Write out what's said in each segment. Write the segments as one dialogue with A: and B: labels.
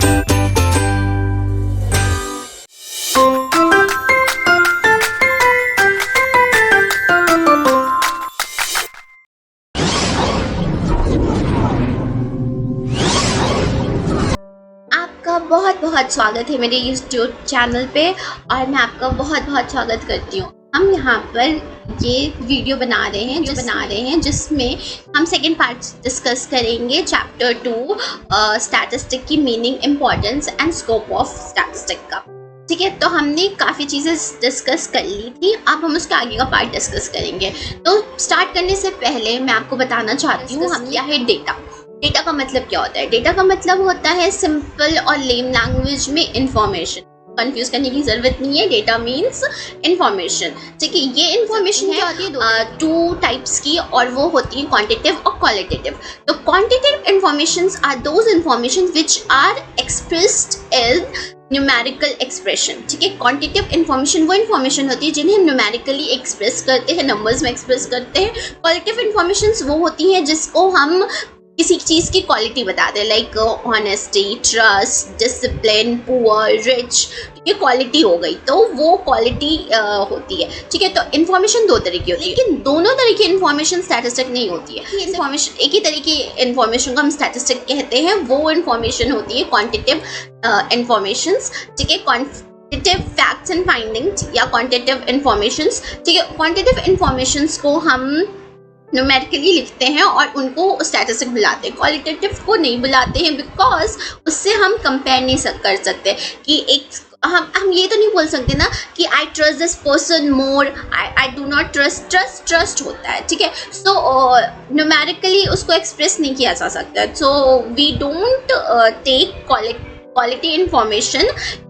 A: आपका बहुत बहुत स्वागत है मेरे यूट्यूब चैनल पे और मैं आपका बहुत बहुत स्वागत करती हूँ। हम यहाँ पर ये वीडियो बना रहे हैं जिसमें हम सेकेंड पार्ट डिस्कस करेंगे चैप्टर 2 स्टैटिस्टिक की meaning, importance and scope of statistic का। ठीक है, तो हमने काफ़ी चीज़ें डिस्कस कर ली थी, अब हम उसका आगे का पार्ट डिस्कस करेंगे। तो स्टार्ट करने से पहले मैं आपको बताना चाहती हूँ हम क्या है डेटा। डेटा का मतलब क्या होता है? डेटा का मतलब होता है सिंपल और लेम लैंग्वेज में इंफॉर्मेशन। कंफ्यूज करने की जरूरत नहीं है, डेटा मीन्स इंफॉर्मेशन। ठीक है, ये इंफॉर्मेशन क्या होती है? टू टाइप्स की, और वो होती है क्वांटिटेटिव और क्वालिटेटिव। तो quantitative informations are those information which are expressed in numerical expression. ठीक है, क्वांटिटेटिव इंफॉर्मेशन वो इंफॉर्मेशन होती है जिन्हें हम न्यूमेरिकली एक्सप्रेस करते हैं, नंबर्स में एक्सप्रेस करते हैं। क्वालिटेटिव इंफॉर्मेशन वो होती है जिसको हम किसी चीज़ की क्वालिटी बता दें, like honesty, trust, discipline, poor, rich. ये क्वालिटी हो गई, तो वो क्वालिटी होती है। ठीक है, तो इन्फॉर्मेशन दो तरह की होती है, लेकिन दोनों तरह की इन्फॉर्मेशन स्टैटिस्टिक नहीं होती है। इन्फॉर्मेशन एक ही तरह की इन्फॉर्मेशन को हम स्टैटिस्टिक कहते हैं, वो इन्फॉर्मेशन होती है क्वांटिटेटिव इन्फॉर्मेशंस। ठीक है, क्वांटिटेटिव फैक्ट्स एंड फाइंडिंग्स या क्वांटिटेटिव इन्फॉर्मेशंस। ठीक है, क्वांटिटेटिव इन्फॉर्मेशंस को हम न्यूमेरिकली लिखते हैं और उनको स्टैटिस्टिक बुलाते हैं। क्वालिटेटिव को नहीं बुलाते हैं बिकॉज उससे हम कंपेयर नहीं कर सकते कि एक हम ये तो नहीं बोल सकते ना कि I trust this person more, I do not trust होता है। ठीक है, सो न्यूमेरिकली उसको एक्सप्रेस नहीं किया जा सकता। So we don't take quality information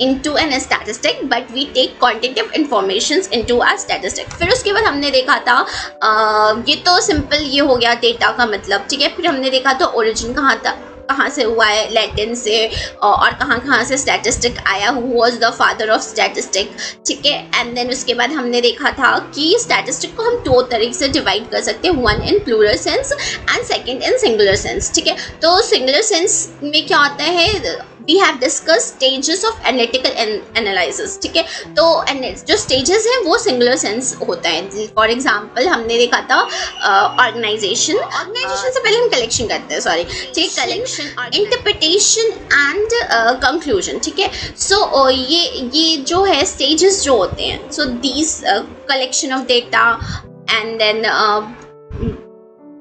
A: into an statistic but we take quantitative informations into a statistic। फिर उसके बाद हमने देखा था ये तो सिंपल ये हो गया डेटा का मतलब। ठीक है, फिर हमने देखा था ओरिजिन कहाँ से हुआ है, लैटिन से, और कहाँ से स्टैटिस्टिक आया, who was the father of statistic. ठीक है, एंड देन उसके बाद हमने देखा था कि स्टैटिस्टिक को हम दो तरीके से डिवाइड कर सकते हैं, one in plural sense and second in singular sense. ठीक है, तो सिंगुलर सेंस में क्या होता है, we have discussed stages of analytical analysis। ठीक है, तो जो stages हैं वो singular sense होता है। फॉर एग्जाम्पल हमने देखा था ऑर्गेनाइजेशन से पहले हम कलेक्शन करते हैं, सॉरी। ठीक है, कलेक्शन, इंटरप्रिटेशन एंड कंक्लूजन। ठीक है, सो ये जो है स्टेजेस जो होते हैं, so these collection of data and then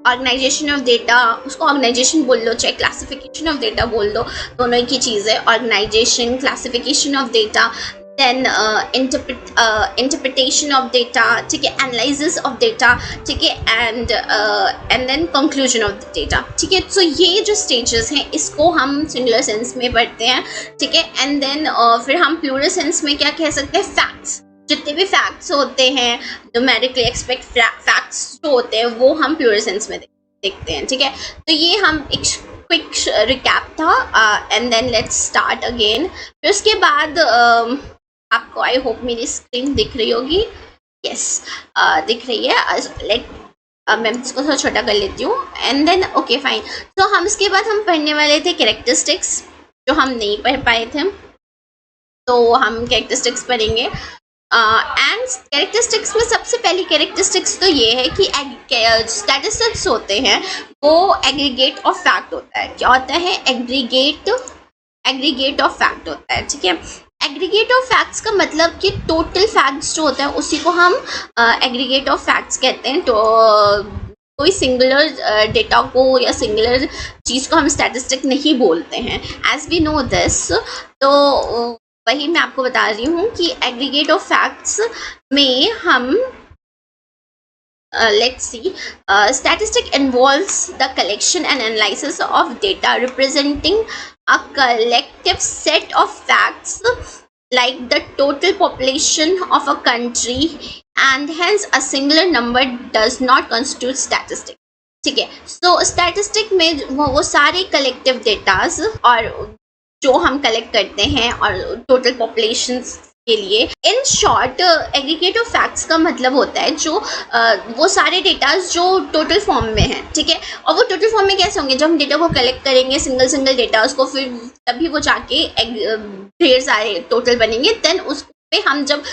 A: organization of data, उसको ऑर्गेनाइजेशन बोल लो चाहे क्लासिफिकेशन ऑफ डेटा बोल दो, दोनों एक ही चीज़ है। Organization, classification of data, then interpretation of data. ठीक है, एनालिसिस ऑफ डेटा। ठीक है, and then conclusion of data. ठीक है, सो ये जो स्टेजेस हैं इसको हम सिंगुलर सेंस में पढ़ते हैं। ठीक है, एंड देन फिर हम प्लूरल सेंस में क्या कह सकते हैं, फैक्ट्स। जितने भी फैक्ट्स होते हैं, न्यूमेरिकली एक्सपेक्ट फैक्ट्स जो होते हैं वो हम प्लूरल सेंस में देखते हैं। ठीक है, तो ये हम एक क्विक रिकैप था and then let's start again. फिर उसके बाद आपको आई होप मेरी स्क्रीन दिख रही होगी। यस, दिख रही है। मैं इसको थोड़ा छोटा कर लेती हूँ एंड देन ओके फाइन। तो हम इसके बाद हम पढ़ने वाले थे कैरेक्टरिस्टिक्स, जो हम नहीं पढ़ पाए थे, तो हम कैरेक्टरिस्टिक्स पढ़ेंगे। एंड कैरेक्टरिस्टिक्स में सबसे पहली कैरेक्टरिस्टिक्स तो ये है कि स्टैटिस्टिक्स होते हैं वो एग्रीगेट ऑफ फैक्ट होता है। क्या होता है? एग्रीगेट ऑफ फैक्ट होता है। ठीक है, एग्रीगेट ऑफ फैक्ट्स का मतलब कि टोटल फैक्ट्स जो होता है उसी को हम एग्रीगेट ऑफ फैक्ट्स कहते हैं। तो कोई सिंगुलर डेटा को या सिंगुलर चीज़ को हम स्टैटिस्टिक नहीं बोलते हैं, एज वी नो दिस। तो वही मैं आपको बता रही हूँ कि एग्रीगेट ऑफ फैक्ट्स में हम let's see, statistic involves the collection and analysis of data representing a collective set of facts like the total population of a country, and hence a singular number does not constitute statistic। ठीक है, so statistic में वो सारे collective datas और जो हम collect करते हैं और टोटल पॉपुलेशन के लिए। In short aggregate of facts का मतलब होता है जो वो सारे डेटाज जो टोटल फॉर्म में हैं, ठीक है। और वो टोटल फॉर्म में कैसे होंगे, जब हम डेटा को कलेक्ट करेंगे सिंगल सिंगल डेटा उसको, फिर तभी वो जाके ढेर सारे टोटल बनेंगे। देन उस पे हम जब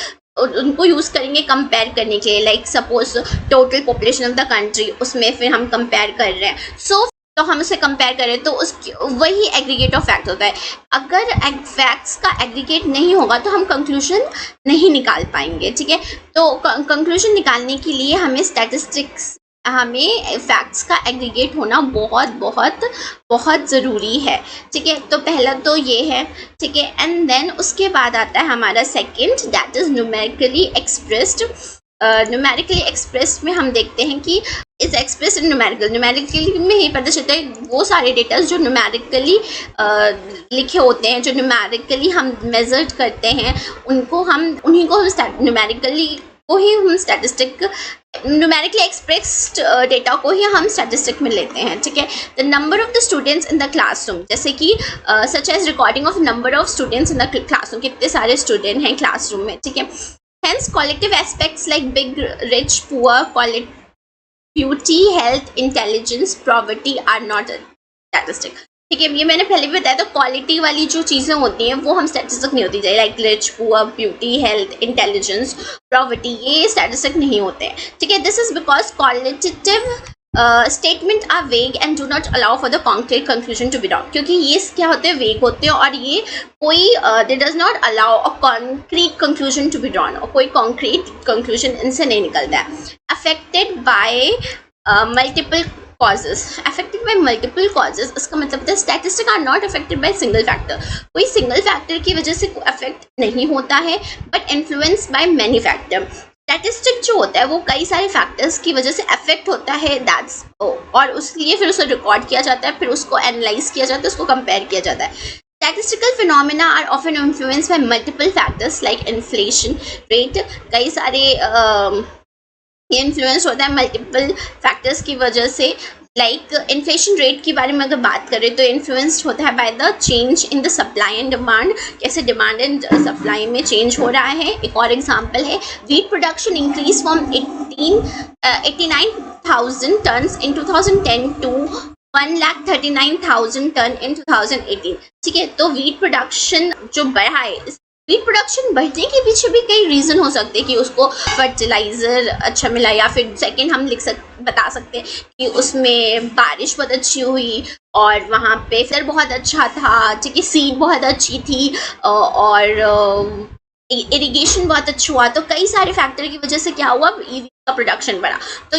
A: उनको यूज करेंगे कंपेयर करने के लिए, like suppose total population of the country, उसमें फिर हम कंपेयर कर रहे हैं। सो तो हम उसे कंपेयर करें तो उस वही एग्रीगेट ऑफ फैक्ट होता है। अगर फैक्ट्स का एग्रीगेट नहीं होगा तो हम कंक्लूजन नहीं निकाल पाएंगे, ठीक है। तो कंक्लूजन निकालने के लिए हमें फैक्ट्स का एग्रीगेट होना बहुत बहुत बहुत ज़रूरी है, ठीक है। तो पहला तो ये है, ठीक है। एंड देन उसके बाद आता है हमारा second, that is numerically expressed. Numerically expressed में हम देखते हैं कि इज एक्सप्रेस इन न्यूमेरिकली में ही पता चलता है वो सारे डेटाज जो न्यूमेरिकली लिखे होते हैं, जो न्यूमेरिकली हम मेजर करते हैं, उन्हीं को न्यूमेरिकली को ही हम स्टैटिस्टिक, न्यूमेरिकली एक्सप्रेस्ड डेटा को ही हम स्टैटिस्टिक में लेते हैं, ठीक है। The number of the students in the classroom, जैसे कि such as recording of number of students in the classroom, कितने सारे स्टूडेंट हैं क्लासरूम में, ठीक है। Hence, collective aspects like big, rich, poor, beauty, health, intelligence, poverty are not a statistic. ठीक है, ये मैंने पहले भी बताया। तो क्वालिटी वाली जो चीज़ें होती हैं वो हम स्टैटिस्टिक नहीं होती जाए, like rich, poor, beauty, health, intelligence, poverty, ये स्टैटिस्टिक नहीं होते हैं, ठीक है। This is because qualitative statement are vague and do not allow for the concrete conclusion to be drawn, क्योंकि ये क्या होते हैं, वेग होते हैं और ये कोई they does not allow a concrete conclusion to be drawn, और कोई कॉन्क्रीट कंक्लूजन इनसे नहीं निकलता है। Affected by multiple causes, affected by multiple causes, इसका मतलब है statistic are not affected by single factor, कोई सिंगल फैक्टर की वजह से अफेक्ट नहीं होता है, but influence by many factor. Statistic जो होता है वो कई सारे फैक्टर्स की वजह से अफेक्ट होता है, दैट्स और उसके फिर उसे रिकॉर्ड किया जाता है, फिर उसको एनालाइज किया जाता है, उसको कंपेयर किया जाता है। Statistical phenomena are often influence by multiple factors like inflation rate, कई सारे इन्फ्लुएंस होता है मल्टीपल फैक्टर्स की वजह से। लाइक इन्फ्लेशन रेट के बारे में अगर बात करें तो इन्फ्लुएंस्ड होता है by the change in the supply and demand, कैसे डिमांड एंड सप्लाई में चेंज हो रहा है। एक और एग्जांपल है, wheat production increase from 89,000 tons in 2010 to 1,39,000 ton in 2018, ठीक है। तो व्हीट प्रोडक्शन जो बढ़ा है, व्हीट प्रोडक्शन बढ़ने के पीछे भी कई रीज़न हो सकते हैं कि उसको फर्टिलाइज़र अच्छा मिला, या फिर सेकंड हम बता सकते हैं कि उसमें बारिश बहुत अच्छी हुई और वहाँ पे फिर बहुत अच्छा था, ठीक है, सीड बहुत अच्छी थी और इरिगेशन बहुत अच्छा हुआ। तो कई सारे फैक्टर की वजह से क्या हुआ, व्हीट का प्रोडक्शन बढ़ा। तो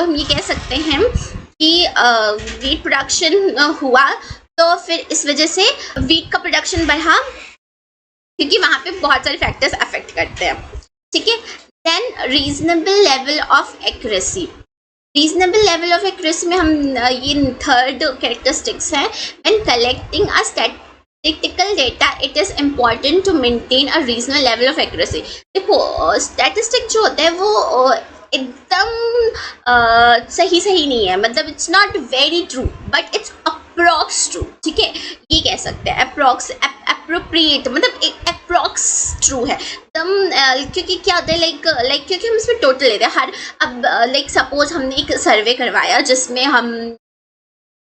A: हम ये कह सकते हैं कि व्हीट प्रोडक्शन हुआ तो फिर इस वजह से व्हीट का प्रोडक्शन बढ़ा, क्योंकि वहाँ पे बहुत सारे फैक्टर्स अफेक्ट करते हैं, ठीक है। Then reasonable level of accuracy, reasonable level of accuracy में हम ये थर्ड कैरेक्टरिस्टिक्स हैं। When collecting a statistical data it is important to maintain a reasonable level of accuracy. देखो स्टैटिस्टिक जो होता है वो एकदम सही नहीं है, मतलब it's not very true but it's approx true, ठीक है, ये कह सकते हैं। अप्रोप्रिएट मतलब एक अप्रॉक्स ट्रू है एकदम, क्योंकि क्या होता है लाइक क्योंकि हम इसमें टोटल लेते हैं हर, अब लाइक सपोज हमने एक सर्वे करवाया जिसमें हम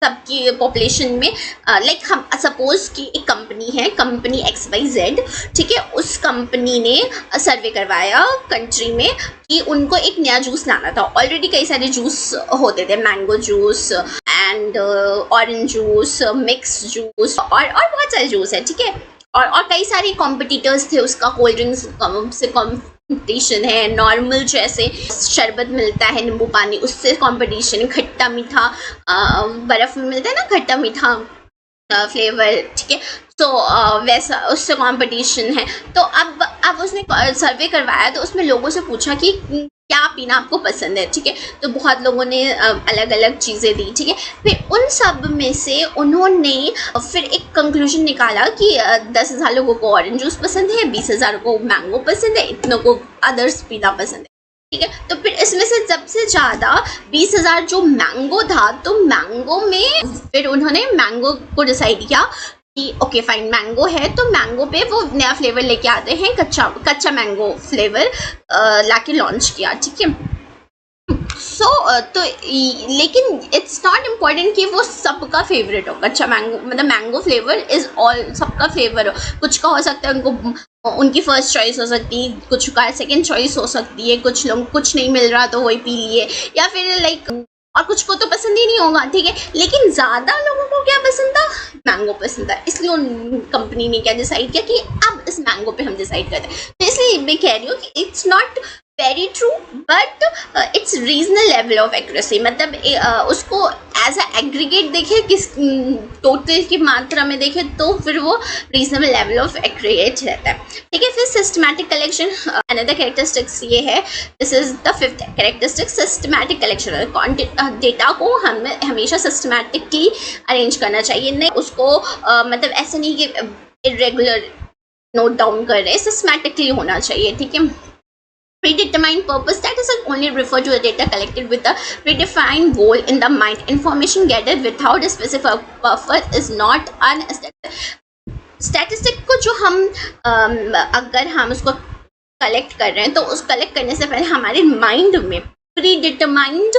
A: सबकी पॉपुलेशन में लाइक हम सपोज कि एक कंपनी है, कंपनी XYZ, ठीक है, उस कंपनी ने सर्वे करवाया कंट्री में कि उनको एक नया जूस लाना था। ऑलरेडी कई सारे जूस होते थे, mango juice and orange juice, mix juice और बहुत सारे जूस है, ठीक है। और कई सारे कॉम्पिटिटर्स थे उसका, कोल्ड ड्रिंक्स से कंपटीशन है, नॉर्मल जो ऐसे शरबत मिलता है नींबू पानी उससे कंपटीशन, खट्टा मीठा बर्फ़ में मिलता है ना खट्टा मीठा फ्लेवर, ठीक है, तो वैसा उससे कंपटीशन है। तो अब उसने सर्वे करवाया तो उसमें लोगों से पूछा कि क्या पीना आपको पसंद है, ठीक है, तो बहुत लोगों ने अलग अलग चीज़ें दी, ठीक है। फिर उन सब में से उन्होंने फिर एक कंक्लूजन निकाला कि 10,000 लोगों को ऑरेंज जूस पसंद है, 20,000 को मैंगो पसंद है, इतनों को अदर्स पीना पसंद है, ठीक है। तो फिर इसमें से सबसे ज़्यादा 20,000 जो मैंगो था, तो मैंगो में फिर उन्होंने मैंगो को डिसाइड किया कि ओके फाइन मैंगो है तो मैंगो पे वो नया फ्लेवर लेके आते हैं, कच्चा मैंगो फ्लेवर लाके लॉन्च किया, ठीक है। सो तो लेकिन इट्स नॉट इम्पॉर्टेंट कि वो सबका फेवरेट हो, कच्चा मैंगो मतलब मैंगो फ्लेवर इज ऑल सबका फेवर हो। कुछ का हो सकता है उनको उनकी फर्स्ट चॉइस हो सकती है, कुछ का सेकंड चॉइस हो सकती है, कुछ लोग कुछ नहीं मिल रहा तो वही पी लिए, या फिर लाइक और कुछ को तो पसंद ही नहीं होगा, ठीक है। लेकिन ज़्यादा लोगों को क्या पसंद था, मैंगो पसंद था, इसलिए उन कंपनी ने क्या डिसाइड किया कि अब इस मैंगो पे हम डिसाइड करते हैं। तो इसलिए मैं कह रही हूँ कि it's not very true but it's regional level of accuracy, मतलब उसको एज अ एग्रीगेट देखे, किस टोटल की मात्रा में देखे तो फिर वो रीजनेबल लेवल ऑफ एक्यूरेट रहता है, ठीक है। फिर सिस्टमैटिक कलेक्शन, अनदर कैरेक्टरिस्टिक्स ये है, this is the fifth characteristic, systematic collection. Data को हमें हमेशा सिस्टमैटिकली अरेंज करना चाहिए, नहीं उसको मतलब ऐसे नहीं कि इरेगुलर नोट डाउन कर रहे, सिस्टमैटिकली होना चाहिए, ठीक है। Predetermined purpose, that is only refer to the data collected with a predefined goal in the mind. Information gathered without a specific purpose is not an statistic को जो हम अगर हम उसको कलेक्ट कर रहे हैं तो उस कलेक्ट करने से पहले हमारे माइंड में प्रीडिटरमाइंड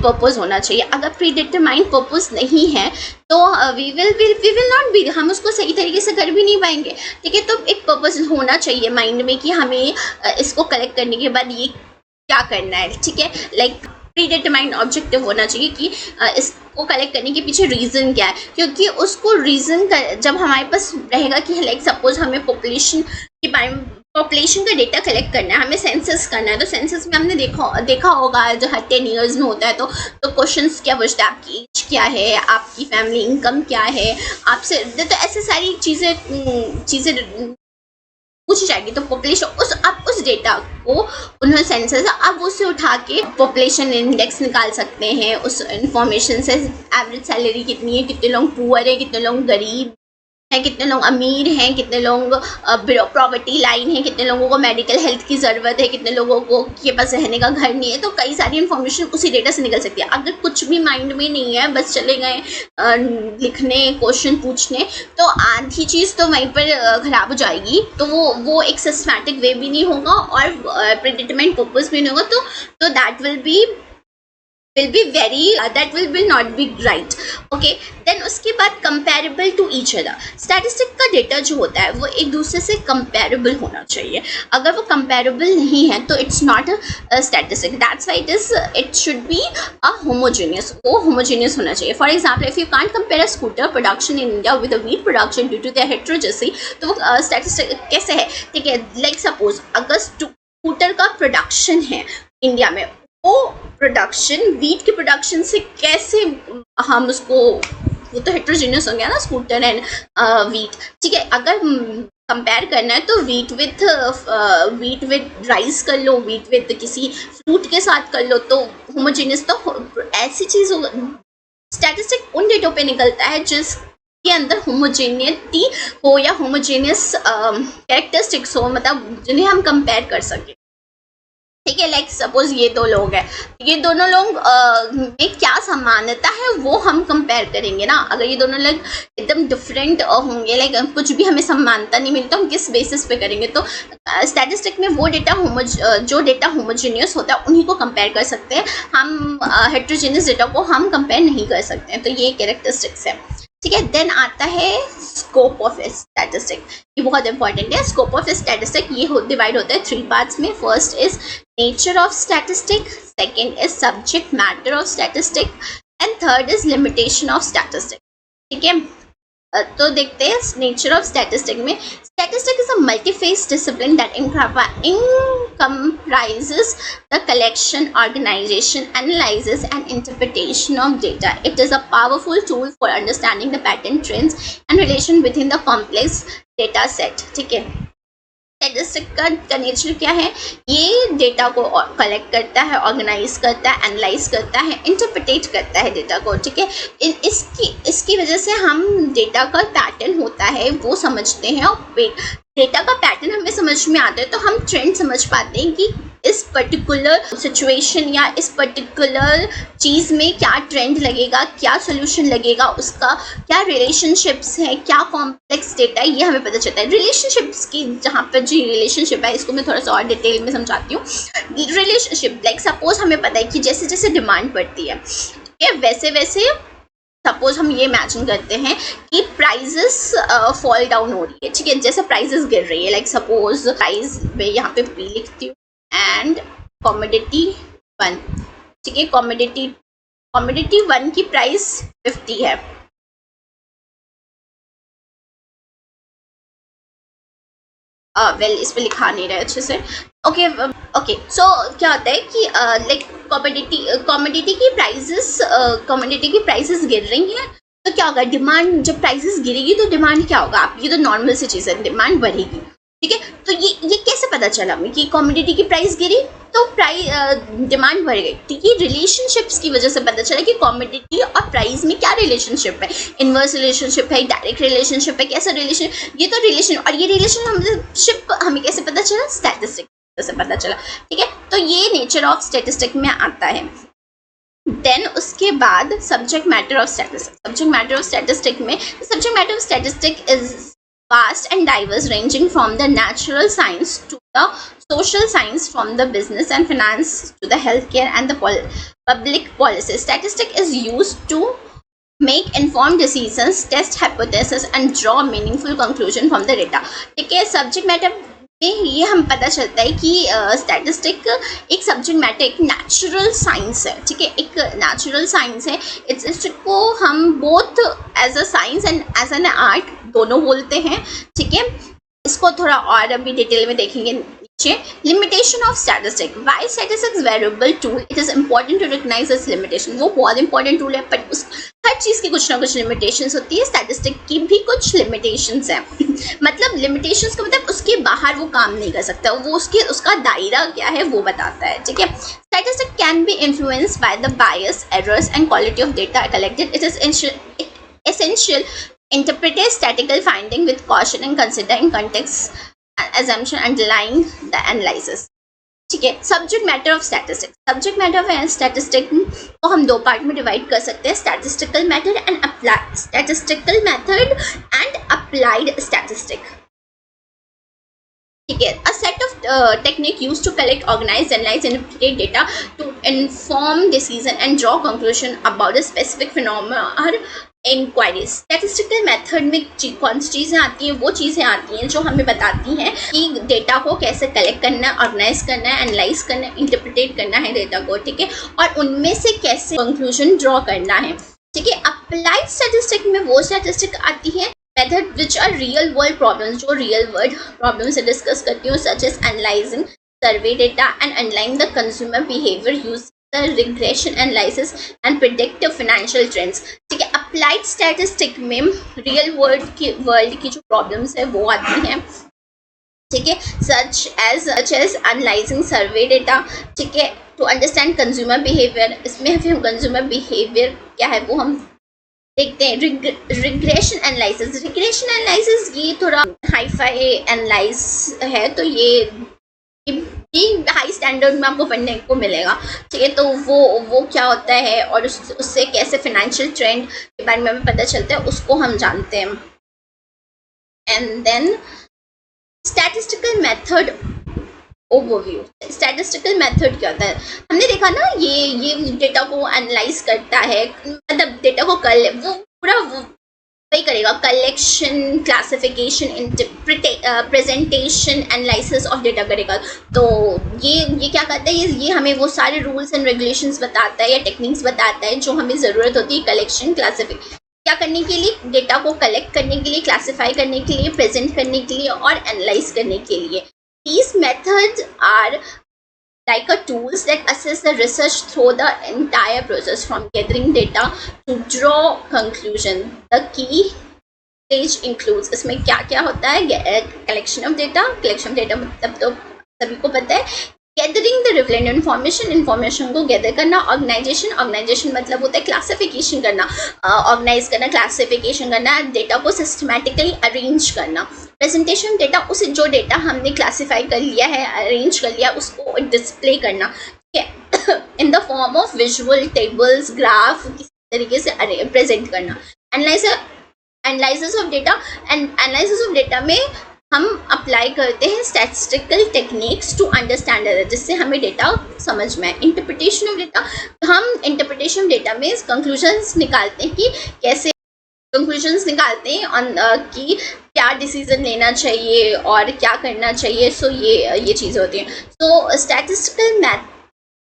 A: पर्पस होना चाहिए। अगर प्रीडिटरमाइंड पर्पस नहीं है तो वी विल नॉट बी, हम उसको सही तरीके से कर भी नहीं पाएंगे, ठीक है। तो एक पर्पस होना चाहिए माइंड में कि हमें इसको कलेक्ट करने के बाद ये क्या करना है, ठीक है। लाइक प्रीडिटरमाइंड ऑब्जेक्टिव होना चाहिए कि इसको कलेक्ट करने के पीछे रीज़न क्या है, क्योंकि उसको रीज़न जब हमारे पास रहेगा कि लाइक सपोज हमें पॉपुलेशन का डेटा कलेक्ट करना है, हमें सेंसस करना है, तो सेंसस में हमने देखा होगा जो हर 10 ईयर्स में होता है, तो क्वेश्चंस क्या पूछता है, आपकी एज क्या है, आपकी फैमिली इनकम क्या है, आपसे तो ऐसे सारी चीज़ें पूछी जाएगी। तो पॉपुलेशन उस डेटा को उन्होंने सेंसस, अब उससे उठा के पॉपुलेशन इंडेक्स निकाल सकते हैं, उस इंफॉर्मेशन से एवरेज सैलरी कितनी है, कितने लोग पुअर है, कितने लोग गरीब हैं, कितने लोग अमीर हैं, कितने लोग प्रॉपर्टी लाइन है, कितने लोगों को मेडिकल हेल्थ की ज़रूरत है, कितने लोगों को के पास रहने का घर नहीं है। तो कई सारी इन्फॉर्मेशन उसी डेटा से निकल सकती है। अगर कुछ भी माइंड में नहीं है, बस चले गए लिखने, क्वेश्चन पूछने, तो आधी चीज़ तो वहीं पर ख़राब हो जाएगी। तो वो एक सिस्टमैटिक वे भी नहीं होगा और प्रीडिटरमाइंड पर्पस भी नहीं होगा, तो that will not be right, okay। then उसके बाद comparable to each other, statistic का डेटा जो होता है वो एक दूसरे से comparable होना चाहिए। अगर वो comparable नहीं है तो it's not a statistic, that's why it should be a homogeneous, वो homogeneous होना चाहिए। for example, if you can't compare a scooter production in India with a wheat production due to their heterogeneity, तो वो statistic कैसे है, ठीक है। like suppose अगर स्कूटर का प्रोडक्शन है इंडिया में, वो प्रोडक्शन वीट के प्रोडक्शन से कैसे हम उसको, वो तो हेट्रोजीनियस हो गया ना स्कूटर एंड वीट, ठीक है। अगर कंपेयर करना है तो वीट विथ राइस कर लो, वीट विथ किसी फ्रूट के साथ कर लो, तो होमोजेनियस, तो ऐसी चीज़ हो। स्टैटिस्टिक उन डेटों पे निकलता है जिसके अंदर होमोजेनिटी हो या होमोजेनियस कैरेक्टरिस्टिक्स हो, मतलब जिन्हें हम कंपेयर कर सकें, ठीक है। लाइक सपोज ये दो लोग हैं, ये दोनों लोग में क्या समानता है वो हम कंपेयर करेंगे ना। अगर ये दोनों लोग एकदम डिफरेंट होंगे, लाइक कुछ भी हमें समानता नहीं मिलता, हम किस बेसिस पे करेंगे। तो स्टैटिस्टिक में वो डेटा जो डेटा होमोजेनियस होता है उन्हीं को कंपेयर कर सकते हैं, हम हेट्रोजेनियस डेटा को हम कंपेयर नहीं कर सकते हैं। तो ये कैरेक्टरिस्टिक्स है, ठीक है। देन आता है स्कोप ऑफ स्टैटिस्टिक, ये बहुत इंपॉर्टेंट है। स्कोप ऑफ स्टैटिस्टिक ये डिवाइड होता है 3 पार्ट्स में। First is nature of statistic, second is subject matter of statistic and third is limitation of statistic, ठीक है। तो देखते हैं नेचर ऑफ स्टैटिस्टिक में। Statistic is a multifaceted discipline that comprises the collection, organization, analysis and interpretation of data. It is a powerful tool for understanding the pattern, trends and relation within the complex data set, ठीक है। Statistic का nature क्या है, ये data को collect करता है, organise करता है, एनालाइज करता है, इंटरप्रिटेट करता है डेटा को, ठीक है। इसकी वजह से हम डेटा का पैटर्न होता है वो समझते हैं, और डेटा का पैटर्न हमें समझ में आता है तो हम ट्रेंड समझ पाते हैं कि इस पर्टिकुलर सिचुएशन या इस पर्टिकुलर चीज़ में क्या ट्रेंड लगेगा, क्या सोल्यूशन लगेगा, उसका क्या रिलेशनशिप्स है, क्या कॉम्प्लेक्स डेटा है, ये हमें पता चलता है। रिलेशनशिप्स की जहाँ पर जी रिलेशनशिप है, इसको मैं थोड़ा सा और डिटेल में समझाती हूँ। रिलेशनशिप लाइक सपोज हमें पता है कि जैसे जैसे डिमांड बढ़ती है, वैसे वैसे सपोज हम ये इमेजिन करते हैं कि प्राइजेस फॉल डाउन हो रही है, ठीक है, जैसे प्राइजेस गिर रही है, लाइक सपोज प्राइस मैं यहाँ पे पी लिखती हूँ एंड कॉमोडिटी 1, ठीक है, कॉमोडिटी 1 की प्राइस 50 है। इस पे लिखा नहीं रहा अच्छे से। ओके सो क्या होता है कि लाइक कॉमोडिटी की प्राइसेस गिर रही हैं, तो क्या होगा, डिमांड जब प्राइसेस गिरेगी तो डिमांड क्या होगा, आप ये तो नॉर्मल सी चीज़ है, डिमांड बढ़ेगी, ठीक है। तो ये कैसे पता चला हमें कि कॉमोडिटी की प्राइस गिरी तो डिमांड बढ़ गई, ठीक है। रिलेशनशिप्स की वजह से पता चला कि कॉमोडिटी और प्राइस में क्या रिलेशनशिप है, इनवर्स रिलेशनशिप है, डायरेक्ट रिलेशनशिप है, कैसा रिलेशन, ये तो रिलेशन, और ये रिलेशनशिप हमें कैसे पता चला, स्टैटिस्टिक से पता चला, ठीक है। तो ये नेचर ऑफ स्टैटिस्टिक में आता है। देन उसके बाद सब्जेक्ट मैटर ऑफ स्टैटिस्टिक में subject matter of statistic is vast and diverse, ranging from the natural science to the social science, from the business and finance to the healthcare and the public policy. Statistic is used to make informed decisions, test hypotheses and draw meaningful conclusion from the data. ठीक है, subject matter में ये हम पता चलता है कि statistic एक सब्जेक्ट मैटर, एक नेचुरल साइंस है, ठीक है, एक नेचुरल साइंस है। इसको हम both as a science and as an art दोनों बोलते हैं, ठीक है। इसको थोड़ा और अभी डिटेल में देखेंगे नीचे। Limitation of statistic, why statistics variable tool, it is important to recognize this limitation. वो बहुत इंपॉर्टेंट टूल है, बट उस हर चीज़ की कुछ ना कुछ लिमिटेशंस होती है, स्टैटिस्टिक की भी कुछ लिमिटेशंस हैं। मतलब लिमिटेशंस का मतलब उसके बाहर वो काम नहीं कर सकता, वो उसका दायरा क्या है वो बताता है, ठीक है। Statistic can be influenced by the bias, errors and quality of data collected. It is essential interpret statistical finding with caution and consider in context assumption underlying the analysis, ठीक है। सब्जेक्ट मैटर ऑफ स्टैटिस्टिक को हम दो part में divide कर सकते हैं, statistical method and applied statistic, ठीक है। A set of technique used to collect, organize, analyze, interpret data to inform decision and draw conclusion about a specific phenomena और इंक्वायरीज। स्टैटिस्टिकल मेथड में कौन सी चीज़ें आती हैं, वो चीज़ें आती हैं जो हमें बताती हैं कि डेटा को कैसे कलेक्ट करना है, ऑर्गेनाइज करना है, एनालाइज करना है, इंटरप्रिटेट करना है डेटा को, ठीक है, और उनमें से कैसे कंक्लूजन ड्रॉ करना है, ठीक है। अप्लाइड स्टैटिस्टिक में वो स्टैटिस्टिक आती है method which are real world problems, जो रियल वर्ल्ड प्रॉब्लम से डिस्कस करती हूँ, such as analyzing survey data and analyzing the consumer behavior use regression analysis and predictive financial trends, ठीक है। अप्लाइड स्टैटिस्टिक में रियल वर्ल्ड की जो problems है वो आती हैं, ठीक है, such as analyzing survey data, ठीक है, टू अंडरस्टैंड कंज्यूमर बिहेवियर। इसमें फिर कंज्यूमर बिहेवियर क्या है वो हम देखते हैं। रिग्रेशन एनालिसिस ये थोड़ा हाई-फाई एनालाइज है, तो ये हाई स्टैंडर्ड में आपको पढ़ने को मिलेगा, ठीक है। तो वो क्या होता है और उससे कैसे फाइनेंशियल ट्रेंड के बारे में हमें पता चलता है, उसको हम जानते हैं। And then statistical method overview. Statistical method क्या होता है, हमने देखा ना, ये डेटा को एनालाइज करता है, मतलब डेटा को वो पूरा वही करेगा, collection, classification, presentation, analysis of data करेगा। तो ये क्या करता है, ये हमें वो सारे रूल्स एंड रेगुलेशंस बताता है या टेक्निक्स बताता है जो हमें ज़रूरत होती है कलेक्शन, क्लासिफिकेशन क्या करने के लिए, डेटा को कलेक्ट करने के लिए, क्लासीफाई करने के लिए, प्रेजेंट करने के लिए और एनालाइज करने के लिए। These methods are like a tools that assess the research through the entire process from gathering data to draw conclusion. The key stage includes, इसमें क्या क्या होता है, कलेक्शन ऑफ डेटा मतलब तो सभी को पता है गैदरिंग द रिलेवेंट इंफॉर्मेशन को गैदर करना। ऑर्गेनाइजेशन मतलब होता है क्लासिफिकेशन करना, ऑर्गेनाइज करना, क्लासिफिकेशन करना, डेटा को सिस्टमैटिकली अरेंज करना। प्रेजेंटेशन डेटा, उसे जो डेटा हमने क्लासीफाई कर लिया है, अरेंज कर लिया, उसको डिस्प्ले करना, ठीक है, in the form of visual, tables, graph, किसी तरीके से प्रेजेंट करना। Analysis of data, and analysis of data में हम अप्लाई करते हैं स्टैटिस्टिकल टेक्निक्स टू अंडरस्टैंड, जिससे हमें डेटा समझ में आए। इंटरप्रिटेशन ऑफ डेटा, हम इंटरप्रिटेशन ऑफ डेटा में कंक्लूजन्स निकालते हैं कि कैसे कंक्लूजन्स निकालते हैं कि क्या डिसीजन लेना चाहिए और क्या करना चाहिए। सो ये चीज़ें होती हैं। सो स्टैटिस्टिकल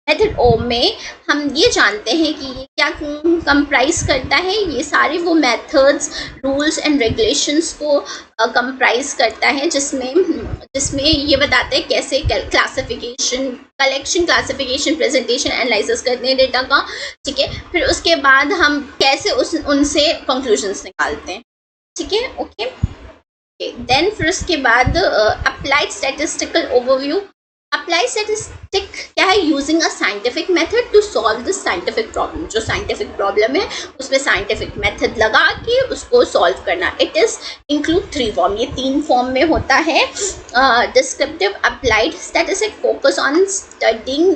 A: मेथड ओ में हम ये जानते हैं कि ये क्या कंप्राइज करता है। ये सारे वो मेथड्स, रूल्स एंड रेगुलेशंस को कंप्राइज करता है, जिसमें ये बताते हैं कैसे classification, collection, classification, presentation, analysis करते हैं डेटा का, ठीक है। फिर उसके बाद हम कैसे उनसे कंक्लूजन्स निकालते हैं, ठीक है, ओके। देन फिर उसके बाद applied statistical overview. Apply statistic क्या है? Using a scientific method to solve the scientific problem. जो साइंटिफिक प्रॉब्लम है उसमें साइंटिफिक मेथड लगा के उसको सॉल्व करना। इट इज इंक्लूड 3 फॉर्म, ये 3 फॉर्म में होता है। Descriptive applied statistic focus on studying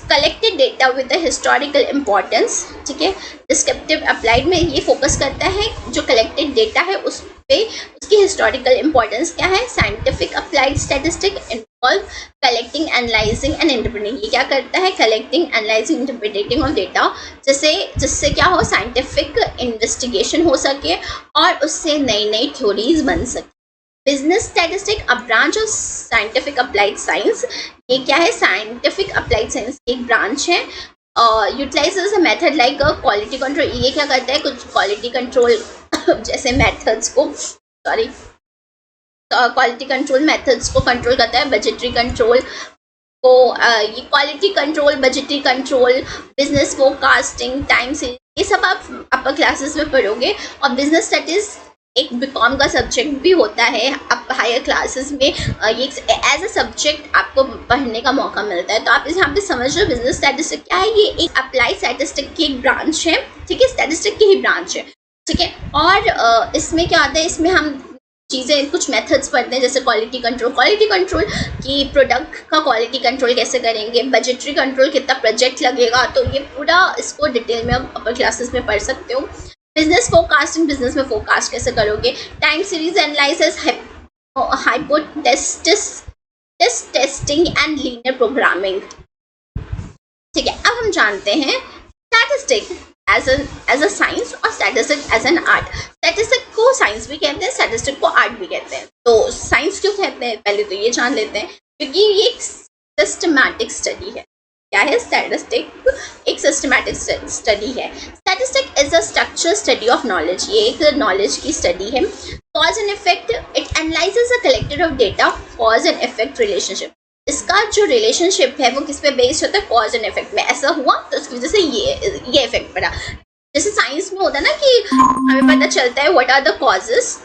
A: collected data with historical importance, ठीक है। डिस्क्रिप्टिव अप्लाइड में ये फोकस करता है जो कलेक्टेड डेटा है उस पे उसकी हिस्टोरिकल इम्पोर्टेंस क्या है। Scientific applied statistic involve collecting, analysing and interpreting. ये क्या करता है? Collecting, analysing, interpreting of data, जिससे क्या हो, साइंटिफिक इन्वेस्टिगेशन हो सके और उससे नई नई थ्योरीज बन सके। Business statistic, a branch of scientific applied science. ये क्या है? साइंटिफिक अप्लाइड साइंस की एक ब्रांच है। Utilises a method like quality control. ये क्या करता है? कुछ क्वालिटी कंट्रोल जैसे मेथड्स को, सॉरी, क्वालिटी कंट्रोल मेथड्स को कंट्रोल करता है। बजटरी कंट्रोल को, ये quality control, budgetary control, business forecasting, time series, ये सब आप अपर क्लासेस में पढ़ोगे। और बिजनेस स्टडीज एक बीकॉम का सब्जेक्ट भी होता है। आप हायर क्लासेस में ये एज अ सब्जेक्ट आपको पढ़ने का मौका मिलता है। तो आप यहाँ पे समझ लो बिजनेस स्टैटिस्टिक क्या है। ये एक अप्लाई स्टैटिस्टिक की एक ब्रांच है, ठीक है, स्टैटिस्टिक की ही ब्रांच है, ठीक है। और इसमें क्या आता है, इसमें हम चीज़ें, कुछ मेथड्स पढ़ते हैं जैसे क्वालिटी कंट्रोल कि प्रोडक्ट का क्वालिटी कंट्रोल कैसे करेंगे। बजटरी कंट्रोल, कितना प्रोजेक्ट लगेगा, तो ये पूरा इसको डिटेल में आप अपर क्लासेस में पढ़ सकते हो। बिजनेस फोरकास्टिंग, बिजनेस में फोरकास्ट कैसे करोगे। Time series analysis, hypothesis testing and linear programming, ठीक है। अब हम जानते हैं स्टैटिस्टिक एज अ साइंस और statistic as an art. Statistic को साइंस भी कहते हैं, स्टैटिस्टिक को आर्ट भी कहते हैं। तो साइंस क्यों कहते हैं, पहले तो ये जान लेते हैं, क्योंकि ये एक सिस्टमैटिक स्टडी है। क्या है? स्टैटिस्टिक एक सिस्टमैटिक स्टडी है। Statistic is a structure study of knowledge. ये एक नॉलेज की स्टडी है। Cause and effect, it analyses a collected of data, cause and effect relationship. इसका जो रिलेशनशिप है वो किस पे बेस्ड होता है? कॉज एंड इफेक्ट में ऐसा हुआ तो उसकी वजह से ये इफेक्ट पड़ा। जैसे साइंस में होता है ना कि हमें पता चलता है व्हाट आर द कॉजेस,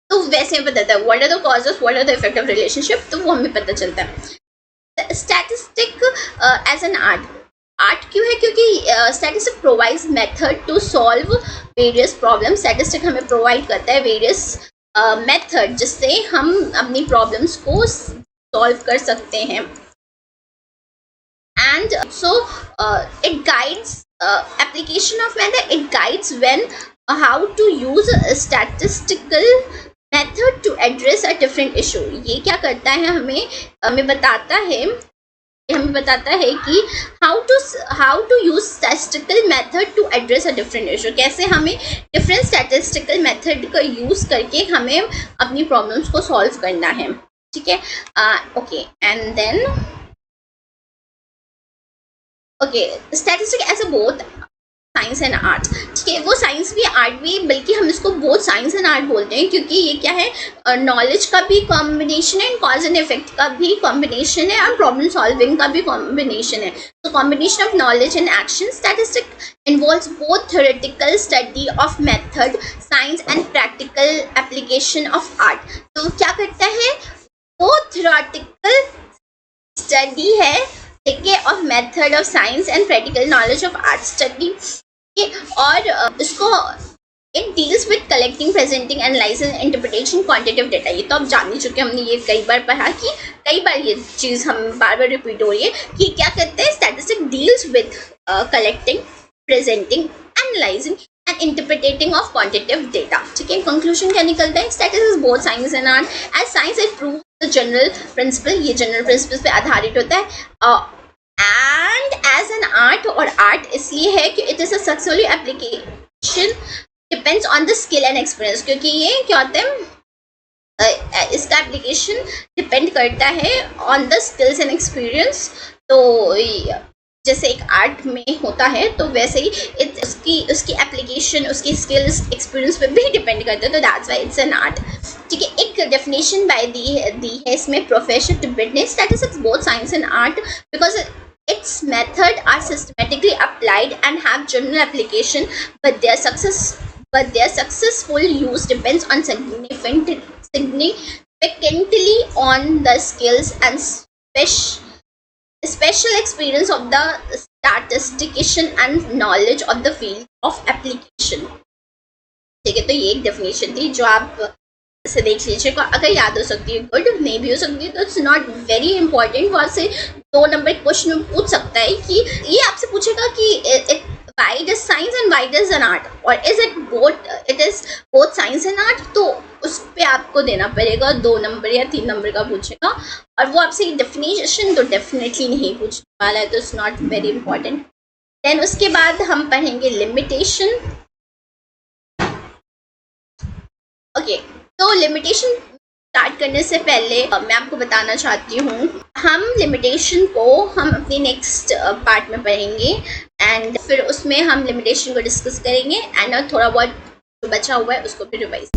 A: तो वैसे हमें पता है what are the causes, what are the effect of relationship, तो वो हमें पता चलता है। स्टैटिस्टिक एज एन आर्ट क्यों है? क्योंकि statistic provides method to solve various problem. Statistic हमें प्रोवाइड करता है वेरियस मेथड जिससे हम अपनी प्रॉब्लम्स को सॉल्व कर सकते हैं। And so it guides application of method, it guides when how to use a statistical method to address a different issue। ये क्या करता है? हमें बताता है कि how to use statistical method to address a different issue। कैसे हमें different statistical method का use करके हमें अपनी problems को solve करना है, ठीक है। Okay, and then okay, statistic as a both science and art, ठीक है। वो साइंस भी आर्ट भी, बल्कि हम इसको बोथ साइंस एंड आर्ट बोलते हैं क्योंकि ये क्या है? नॉलेज का भी कॉम्बिनेशन है, कॉज एंड इफेक्ट का भी कॉम्बिनेशन है और प्रॉब्लम सॉल्विंग का भी कॉम्बिनेशन है। तो combination of knowledge and action. Statistic involves both theoretical study of method science and practical application of art. तो क्या करता है? वो थ्योरेटिकल स्टडी है, ठीक है, of method of science and practical knowledge of art study. और उसको it deals with collecting, presenting, analysing, interpretation, quantitative data. ये तो आप जान ही चुके हैं, हमने ये कई बार पढ़ा कि कई बार ये चीज़ हम बार बार रिपीट हो रही है कि क्या करते हैं, statistic deals with collecting, presenting, analyzing and interpreting of quantitative data. ठीक है, कंक्लूजन क्या निकलता है, statistics is both science and art, as science it prove the general principle, ये जनरल प्रिंसिपल पे आधारित होता है, एंड एज एन आर्ट, और आर्ट इसलिए है कि it is a successful application depends on the skill and experience, क्योंकि ये क्या होता है, इसका एप्लीकेशन डिपेंड करता है on the skills and experience. तो जैसे एक आर्ट में होता है तो वैसे ही उसकी एप्लीकेशन, उसकी स्किल्स, एक्सपीरियंस पे भी डिपेंड करता है, तो that's why it's an art. ठीक है, एक डेफिनेशन दी है इसमें प्रोफेसर टिबेट ने, statistics both science and art because its method are systematically applied and have general application, but their successful use depends on significantly on the skills and special experience of the statistician and knowledge of the field of application। ठीक है, तो ये एक definition थी जो आप से देख लीजिएगा, अगर याद हो सकती है गुड, नहीं भी हो सकती है तो इट्स नॉट वेरी इंपॉर्टेंट। वहाँ से 2 नंबर क्वेश्चन में पूछ सकता है कि ये आपसे पूछेगा कि why does science and why does an art, और is it both science and art, तो उस पे आपको देना पड़ेगा 2 नंबर या 3 नंबर का पूछेगा, और वो आपसे डेफिनेशन तो डेफिनेटली नहीं पूछने वाला है, तो it's not very important. Then उसके बाद हम पढ़ेंगे लिमिटेशन। ओके, तो लिमिटेशन स्टार्ट करने से पहले मैं आपको बताना चाहती हूँ, हम लिमिटेशन को हम अपनी नेक्स्ट पार्ट में पढ़ेंगे, एंड फिर उसमें हम लिमिटेशन को डिस्कस करेंगे, एंड थोड़ा बहुत जो बचा हुआ है उसको भी रिवाइज